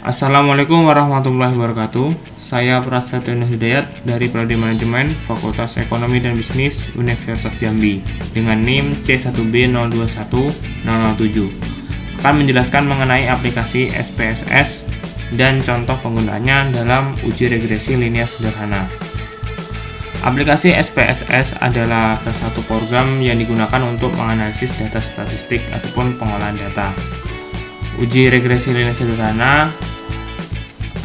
Assalamualaikum warahmatullahi wabarakatuh. Saya Prasetyo Hidayat dari Prodi Manajemen Fakultas Ekonomi dan Bisnis Universitas Jambi dengan NIM C1B021007 akan menjelaskan mengenai aplikasi SPSS dan contoh penggunaannya dalam uji regresi linear sederhana. Aplikasi SPSS adalah salah satu program yang digunakan untuk menganalisis data statistik ataupun pengolahan data. Uji regresi linear sederhana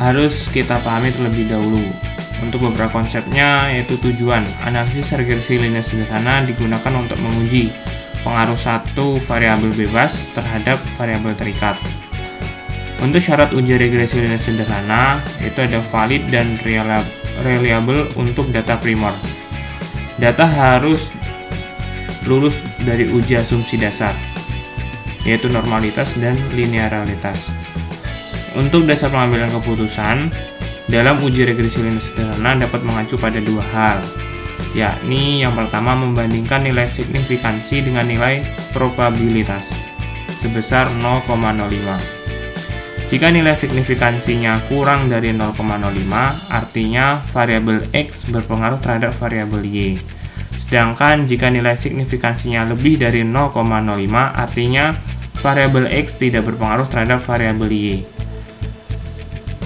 harus kita pahami terlebih dahulu. Untuk beberapa konsepnya yaitu tujuan. Analisis regresi linear sederhana digunakan untuk menguji pengaruh satu variabel bebas terhadap variabel terikat. Untuk syarat uji regresi linear sederhana itu ada valid dan reliable untuk data primer. Data harus lulus dari uji asumsi dasar, yaitu normalitas dan linearitas. Untuk dasar pengambilan keputusan dalam uji regresi linear sederhana dapat mengacu pada dua hal, yakni yang pertama membandingkan nilai signifikansi dengan nilai probabilitas sebesar 0,05. Jika nilai signifikansinya kurang dari 0,05, artinya variabel X berpengaruh terhadap variabel Y. Sedangkan jika nilai signifikansinya lebih dari 0,05, artinya variabel X tidak berpengaruh terhadap variabel Y.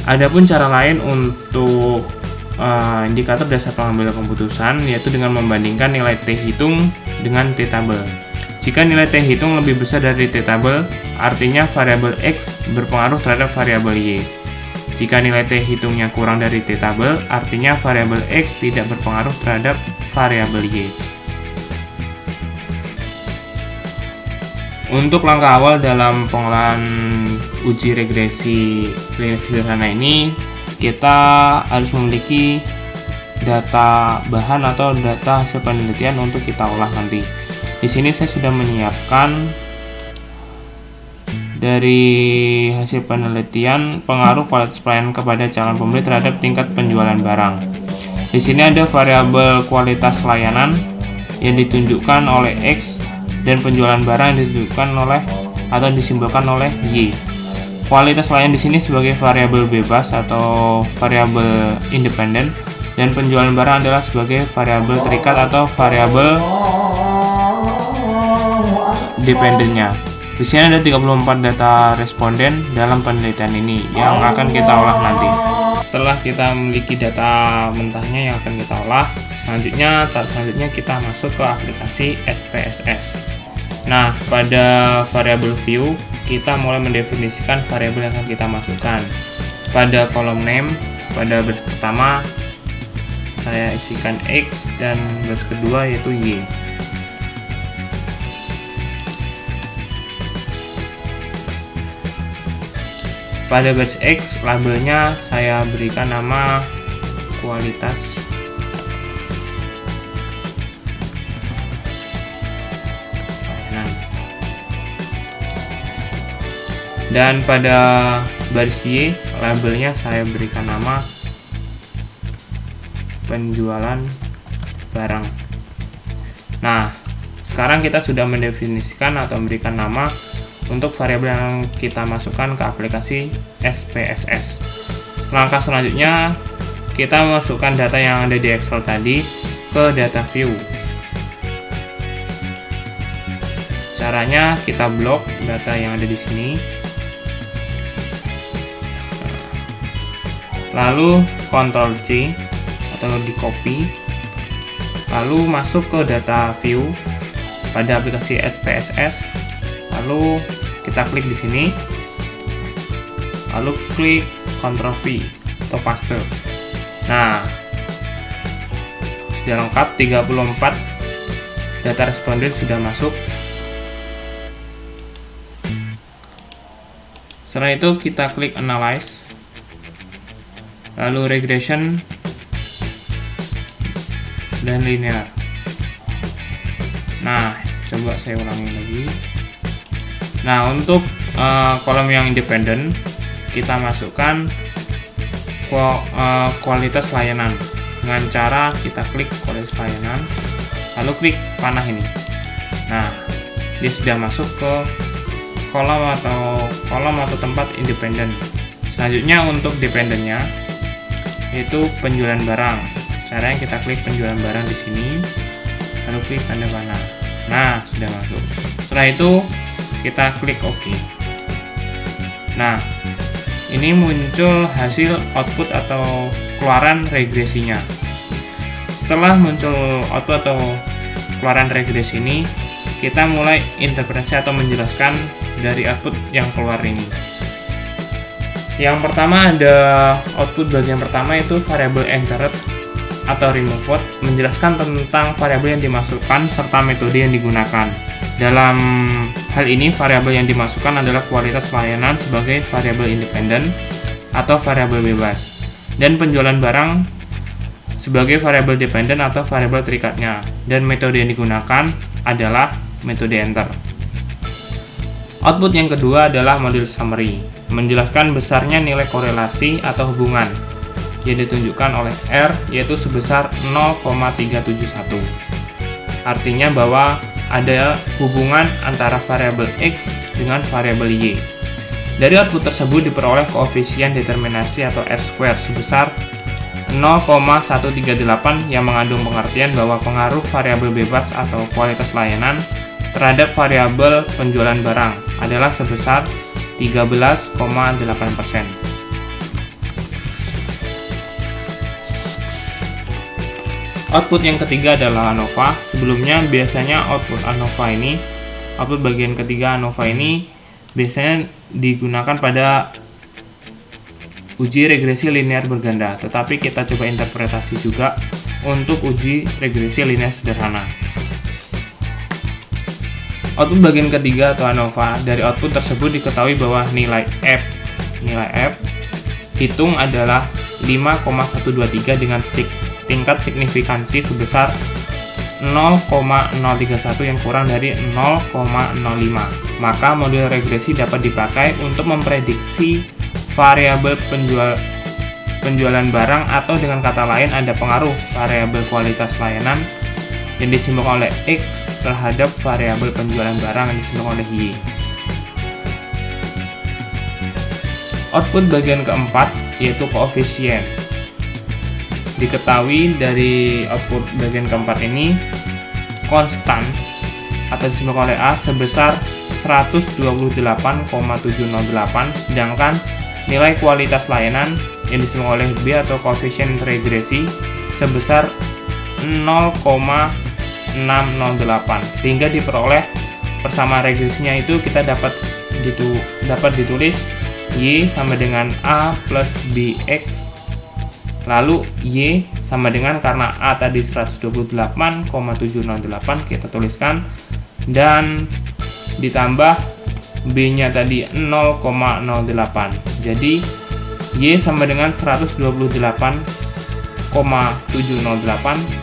Adapun cara lain untuk indikator dasar pengambilan keputusan yaitu dengan membandingkan nilai T hitung dengan T tabel. Jika nilai T hitung lebih besar dari T tabel, artinya variabel X berpengaruh terhadap variabel Y. Jika nilai T hitungnya kurang dari T tabel, artinya variabel X tidak berpengaruh terhadap variabel Y. Untuk langkah awal dalam pengolahan uji regresi linear sederhana ini, kita harus memiliki data bahan atau data hasil penelitian untuk kita olah nanti. Di sini saya sudah menyiapkan dari hasil penelitian pengaruh kualitas pelayanan kepada calon pembeli terhadap tingkat penjualan barang. Di sini ada variabel kualitas layanan yang ditunjukkan oleh X dan penjualan barang yang ditunjukkan oleh atau disimbolkan oleh Y. Kualitas layanan di sini sebagai variabel bebas atau variabel independen, dan penjualan barang adalah sebagai variabel terikat atau variabel dependennya. Di sini ada 34 data responden dalam penelitian ini yang akan kita olah nanti. Setelah kita memiliki data mentahnya yang akan kita olah, selanjutnya kita masuk ke aplikasi SPSS. Nah, pada variabel view kita mulai mendefinisikan variabel yang akan kita masukkan. Pada kolom name, pada baris pertama saya isikan X dan baris kedua yaitu Y. Pada baris X, labelnya saya berikan nama kualitas layanan. Dan pada baris Y, labelnya saya berikan nama penjualan barang. Nah, sekarang kita sudah mendefinisikan atau memberikan nama untuk variabel yang kita masukkan ke aplikasi SPSS. Langkah selanjutnya kita masukkan data yang ada di Excel tadi ke data view. Caranya kita blok data yang ada di sini. Lalu Ctrl C atau di copy. Lalu masuk ke data view pada aplikasi SPSS. Lalu kita klik di sini, lalu klik Ctrl V atau paste. Nah, sudah lengkap, 34 data responden sudah masuk. Setelah itu kita klik Analyze, lalu Regression dan Linear. Nah, coba saya ulangi lagi. Nah, untuk kolom yang independen kita masukkan kualitas layanan dengan cara kita klik kualitas layanan, lalu klik panah ini. Nah, dia sudah masuk ke kolom atau tempat independen. Selanjutnya untuk dependennya yaitu penjualan barang. Caranya kita klik penjualan barang di sini, lalu klik tanda panah. Nah, sudah masuk. Setelah itu kita klik OK. Nah, ini muncul hasil output atau keluaran regresinya. Setelah muncul output atau keluaran regresi ini, kita mulai interpretasi atau menjelaskan dari output yang keluar ini. Yang pertama ada output bagian pertama itu variable entered atau removed, menjelaskan tentang variabel yang dimasukkan serta metode yang digunakan. Dalam hal ini variabel yang dimasukkan adalah kualitas layanan sebagai variabel independen atau variabel bebas, dan penjualan barang sebagai variabel dependen atau variabel terikatnya, dan metode yang digunakan adalah metode enter. Output yang kedua adalah model summary, menjelaskan besarnya nilai korelasi atau hubungan yang ditunjukkan oleh R, yaitu sebesar 0,371. Artinya bahwa ada hubungan antara variabel X dengan variabel Y. Dari output tersebut diperoleh koefisien determinasi atau R² sebesar 0,138 yang mengandung pengertian bahwa pengaruh variabel bebas atau kualitas layanan terhadap variabel penjualan barang adalah sebesar 13,8%. Output yang ketiga adalah ANOVA. Sebelumnya biasanya output bagian ketiga ANOVA ini biasanya digunakan pada uji regresi linear berganda, tetapi kita coba interpretasi juga untuk uji regresi linear sederhana. Output bagian ketiga atau ANOVA, dari output tersebut diketahui bahwa nilai F hitung adalah 5,123 dengan tingkat signifikansi sebesar 0,031 yang kurang dari 0,05. Maka model regresi dapat dipakai untuk memprediksi variabel penjualan barang, atau dengan kata lain ada pengaruh variabel kualitas layanan yang disimbolkan oleh X terhadap variabel penjualan barang yang disimbolkan oleh Y. Output bagian keempat yaitu koefisien. Diketahui dari output bagian keempat ini konstan atau disimbolkan oleh A sebesar 128,708, sedangkan nilai kualitas layanan yang disimbolkan oleh B atau koefisien regresi sebesar 0,608, sehingga diperoleh persamaan regresinya itu kita dapat ditulis Y sama dengan A plus BX, lalu Y sama dengan, karena A tadi 128,708 kita tuliskan, dan ditambah B nya tadi 0,08, jadi Y sama dengan 128,708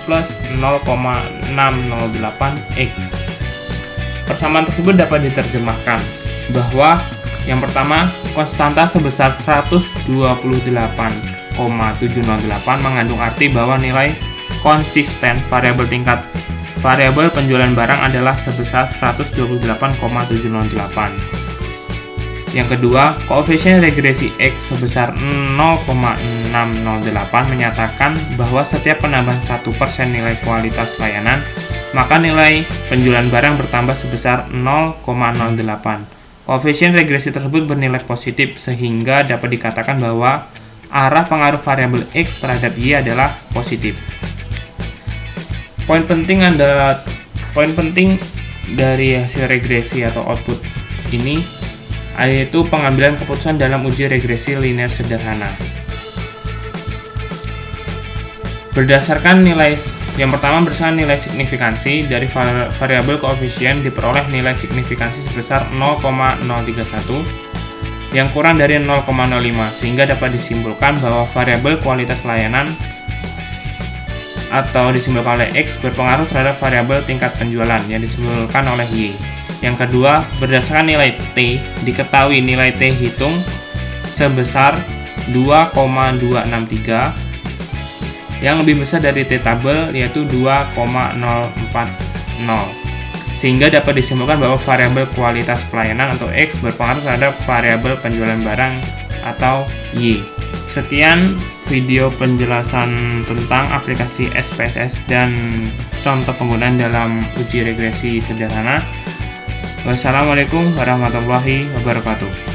plus 0,608X. Persamaan tersebut dapat diterjemahkan bahwa yang pertama, konstanta sebesar 128,708 mengandung arti bahwa nilai konsisten variabel tingkat variabel penjualan barang adalah sebesar 128,708. Yang kedua, koefisien regresi X sebesar 0,608 menyatakan bahwa setiap penambahan 1% nilai kualitas layanan, maka nilai penjualan barang bertambah sebesar 0,08. Koefisien regresi tersebut bernilai positif, sehingga dapat dikatakan bahwa arah pengaruh variabel X terhadap Y adalah positif. Poin penting dari hasil regresi atau output ini yaitu pengambilan keputusan dalam uji regresi linear sederhana. Berdasarkan nilai yang pertama, berdasarkan nilai signifikansi dari variabel koefisien diperoleh nilai signifikansi sebesar 0,031 yang kurang dari 0,05, sehingga dapat disimpulkan bahwa variabel kualitas layanan atau disimbolkan oleh X berpengaruh terhadap variabel tingkat penjualan yang disimbolkan oleh Y. Yang kedua, berdasarkan nilai T, diketahui nilai T hitung sebesar 2,263 yang lebih besar dari T tabel, yaitu 2,040, sehingga dapat disimpulkan bahwa variabel kualitas pelayanan atau X berpengaruh terhadap variabel penjualan barang atau Y. Sekian video penjelasan tentang aplikasi SPSS dan contoh penggunaan dalam uji regresi sederhana. Wassalamualaikum warahmatullahi wabarakatuh.